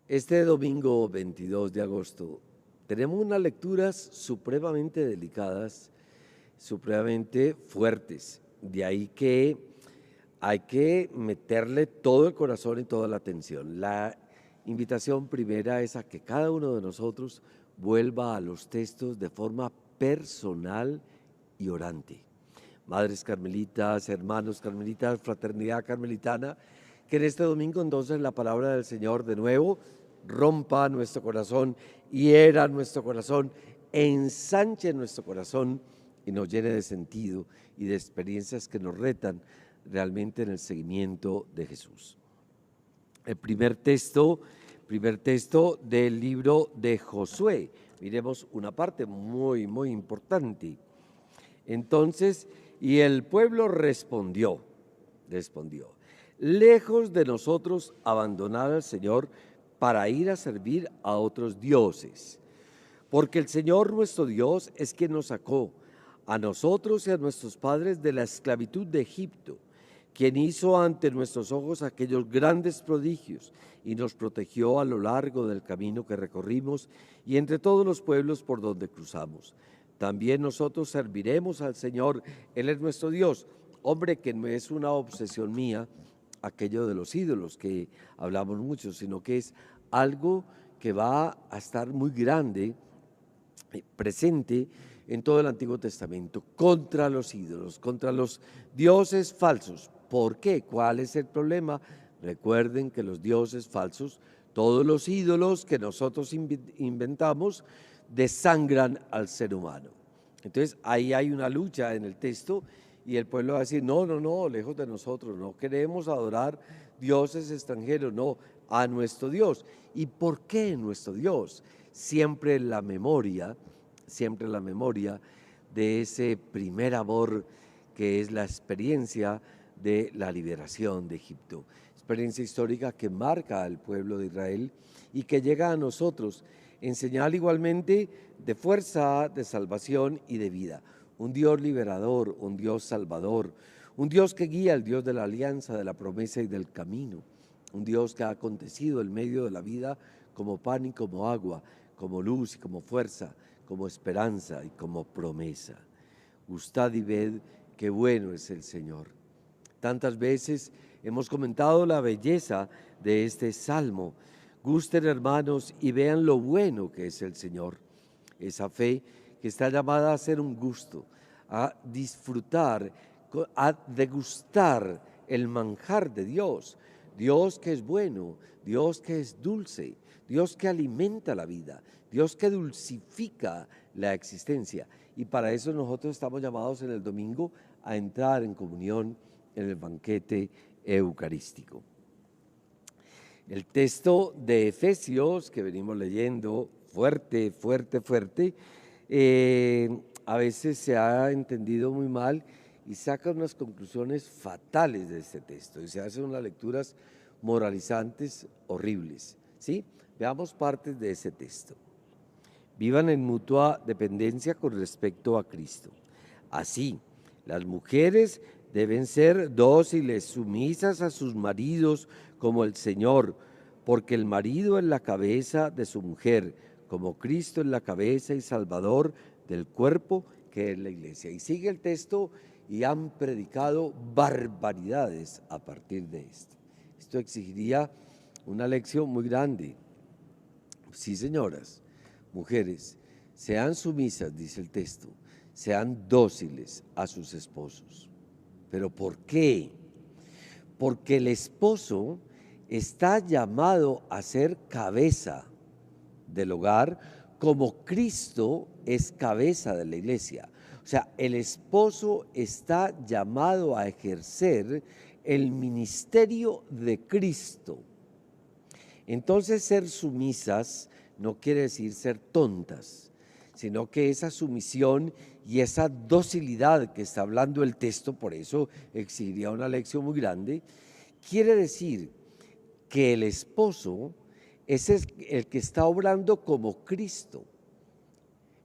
Este domingo 22 de agosto tenemos unas lecturas supremamente delicadas, supremamente fuertes. De ahí que hay que meterle todo el corazón y toda la atención. La invitación primera es a que cada uno de nosotros vuelva a los textos de forma personal y orante. Madres carmelitas, hermanos carmelitas, fraternidad carmelitana, que en este domingo entonces la palabra del Señor de nuevo rompa nuestro corazón, hiera nuestro corazón, ensanche nuestro corazón y nos llene de sentido y de experiencias que nos retan realmente en el seguimiento de Jesús. El primer texto del libro de Josué. Miremos una parte muy importante. Entonces, y el pueblo respondió, lejos de nosotros abandonar al Señor para ir a servir a otros dioses, porque el Señor nuestro Dios es quien nos sacó a nosotros y a nuestros padres de la esclavitud de Egipto, quien hizo ante nuestros ojos aquellos grandes prodigios y nos protegió a lo largo del camino que recorrimos y entre todos los pueblos por donde cruzamos. También nosotros serviremos al Señor, Él es nuestro Dios. Hombre, que no es una obsesión mía aquello de los ídolos que hablamos mucho, sino que es algo que va a estar muy grande, presente en todo el Antiguo Testamento, contra los ídolos, contra los dioses falsos. ¿Por qué? ¿Cuál es el problema? Recuerden que los dioses falsos, todos los ídolos que nosotros inventamos, desangran al ser humano. Entonces ahí hay una lucha en el texto y el pueblo va a decir, no, lejos de nosotros, no queremos adorar dioses extranjeros, no, a nuestro Dios. ¿Y por qué nuestro Dios? Siempre la memoria de ese primer amor que es la experiencia de la liberación de Egipto. Experiencia histórica que marca al pueblo de Israel y que llega a nosotros en señal igualmente de fuerza, de salvación y de vida. Un Dios liberador, un Dios salvador, un Dios que guía, el Dios de la alianza, de la promesa y del camino. Un Dios que ha acontecido en medio de la vida como pan y como agua, como luz y como fuerza, como esperanza y como promesa. Gustad y ved qué bueno es el Señor. Tantas veces hemos comentado la belleza de este salmo. Gusten, hermanos, y vean lo bueno que es el Señor. Esa fe que está llamada a ser un gusto, a disfrutar, a degustar el manjar de Dios. Dios que es bueno, Dios que es dulce, Dios que alimenta la vida, Dios que dulcifica la existencia. Y para eso nosotros estamos llamados en el domingo a entrar en comunión en el banquete eucarístico. El texto de Efesios que venimos leyendo, fuerte, a veces se ha entendido muy mal y saca unas conclusiones fatales de este texto y se hacen unas lecturas moralizantes horribles, ¿sí? Veamos partes de ese texto. Vivan en mutua dependencia con respecto a Cristo. Así, las mujeres deben ser dóciles, sumisas a sus maridos como el Señor, porque el marido es la cabeza de su mujer, como Cristo es la cabeza y Salvador del cuerpo que es la iglesia. Y sigue el texto y han predicado barbaridades a partir de esto. Esto exigiría una lección muy grande. Sí, señoras, mujeres, sean sumisas, dice el texto, sean dóciles a sus esposos. ¿Pero por qué? Porque el esposo está llamado a ser cabeza del hogar como Cristo es cabeza de la iglesia. O sea, el esposo está llamado a ejercer el ministerio de Cristo. Entonces, ser sumisas no quiere decir ser tontas, sino que esa sumisión y esa docilidad que está hablando el texto, por eso exigiría una lección muy grande, quiere decir que el esposo es el que está obrando como Cristo.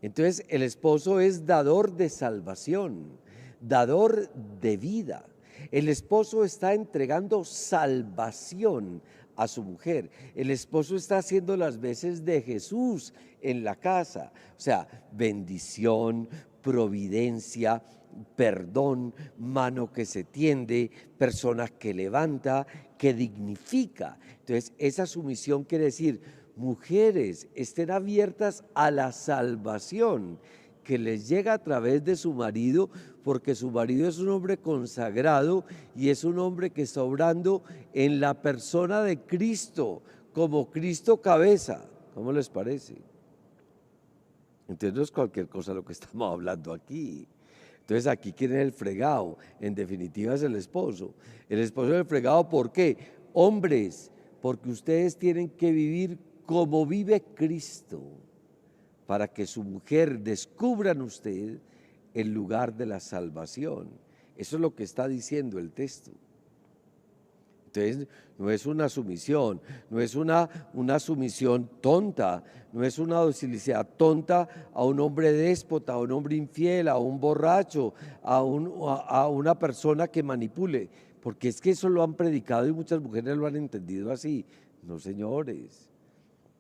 Entonces, el esposo es dador de salvación, dador de vida. El esposo está entregando salvación a su mujer. El esposo está haciendo las veces de Jesús en la casa. O sea, bendición, providencia, perdón, mano que se tiende, persona que levanta, que dignifica. Entonces, esa sumisión quiere decir, mujeres, estén abiertas a la salvación que les llega a través de su marido, porque su marido es un hombre consagrado y es un hombre que está obrando en la persona de Cristo, como Cristo cabeza. ¿Cómo les parece? Entonces no es cualquier cosa lo que estamos hablando aquí. Entonces aquí, ¿quién es el fregado? En definitiva es el esposo. El esposo es el fregado, ¿por qué? Hombres, porque ustedes tienen que vivir como vive Cristo, para que su mujer descubra en usted el lugar de la salvación. Eso es lo que está diciendo el texto. Entonces, no es una sumisión, no es una sumisión tonta, no es una docilidad tonta a un hombre déspota, a un hombre infiel, a un borracho, a una persona que manipule, porque es que eso lo han predicado y muchas mujeres lo han entendido así. No, señores,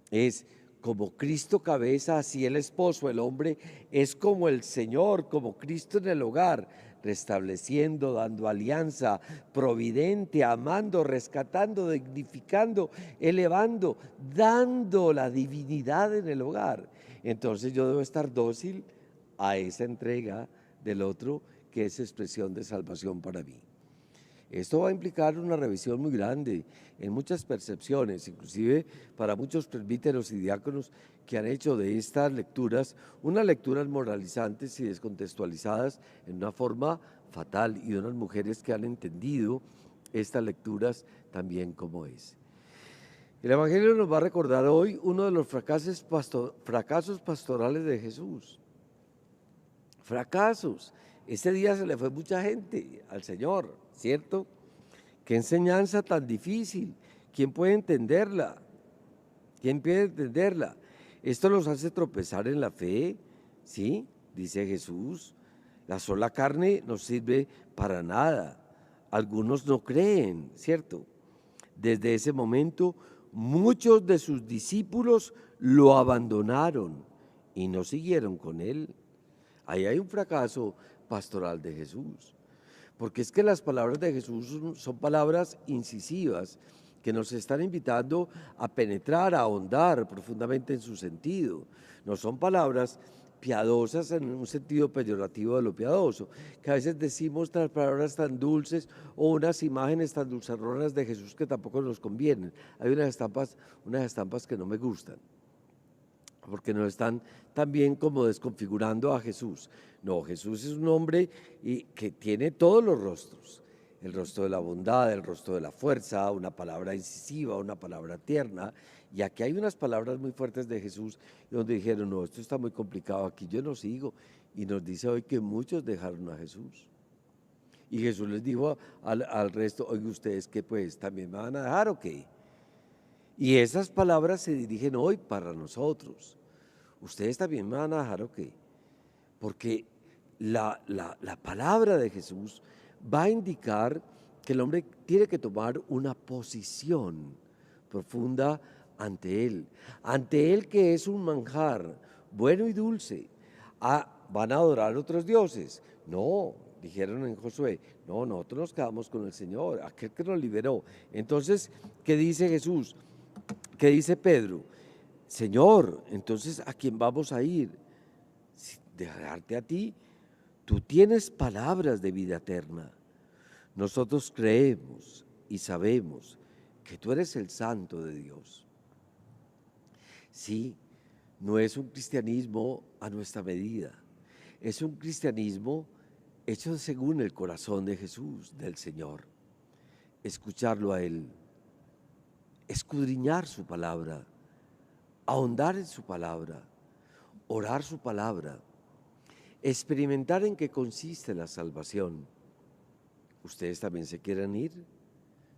es como Cristo cabeza, así el esposo, el hombre, es como el Señor, como Cristo en el hogar, restableciendo, dando alianza, providente, amando, rescatando, dignificando, elevando, dando la divinidad en el hogar. Entonces yo debo estar dócil a esa entrega del otro, que es expresión de salvación para mí. Esto va a implicar una revisión muy grande en muchas percepciones, inclusive para muchos presbíteros y diáconos que han hecho de estas lecturas unas lecturas moralizantes y descontextualizadas en una forma fatal, y de unas mujeres que han entendido estas lecturas también como es. El Evangelio nos va a recordar hoy uno de los fracasos pastorales de Jesús. Fracasos. Ese día se le fue mucha gente al Señor, ¿cierto? Qué enseñanza tan difícil. ¿Quién puede entenderla? ¿Quién puede entenderla? Esto los hace tropezar en la fe, ¿sí? Dice Jesús. La sola carne no sirve para nada. Algunos no creen, ¿cierto? Desde ese momento, muchos de sus discípulos lo abandonaron y no siguieron con él. Ahí hay un fracaso pastoral de Jesús, porque es que las palabras de Jesús son palabras incisivas que nos están invitando a penetrar, a ahondar profundamente en su sentido. No son palabras piadosas en un sentido peyorativo de lo piadoso, que a veces decimos las palabras tan dulces o unas imágenes tan dulcerronas de Jesús que tampoco nos convienen. Hay unas estampas que no me gustan, porque nos están también como desconfigurando a Jesús. No, Jesús es un hombre que tiene todos los rostros: el rostro de la bondad, el rostro de la fuerza, una palabra incisiva, una palabra tierna. Y aquí hay unas palabras muy fuertes de Jesús donde dijeron, no, esto está muy complicado, aquí yo no sigo. Y nos dice hoy que muchos dejaron a Jesús. Y Jesús les dijo al resto, oye, ¿ustedes qué pues? ¿También me van a dejar o qué? Y esas palabras se dirigen hoy para nosotros. ¿Ustedes también me van a dejar o qué? Porque la palabra de Jesús va a indicar que el hombre tiene que tomar una posición profunda ante Él que es un manjar bueno y dulce. ¿Van a adorar otros dioses? No, dijeron en Josué, no, nosotros nos quedamos con el Señor, aquel que nos liberó. Entonces, ¿qué dice Jesús? ¿Qué dice Pedro? Señor, entonces, ¿a quién vamos a ir? Dejarte a ti, tú tienes palabras de vida eterna. Nosotros creemos y sabemos que tú eres el Santo de Dios. Sí, no es un cristianismo a nuestra medida, es un cristianismo hecho según el corazón de Jesús, del Señor. Escucharlo a Él, escudriñar su palabra, ahondar en su palabra, orar su palabra, experimentar en qué consiste la salvación. Ustedes también se quieren ir,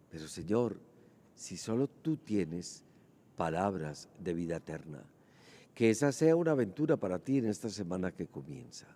pero Señor, si solo tú tienes palabras de vida eterna, que esa sea una aventura para ti en esta semana que comienza.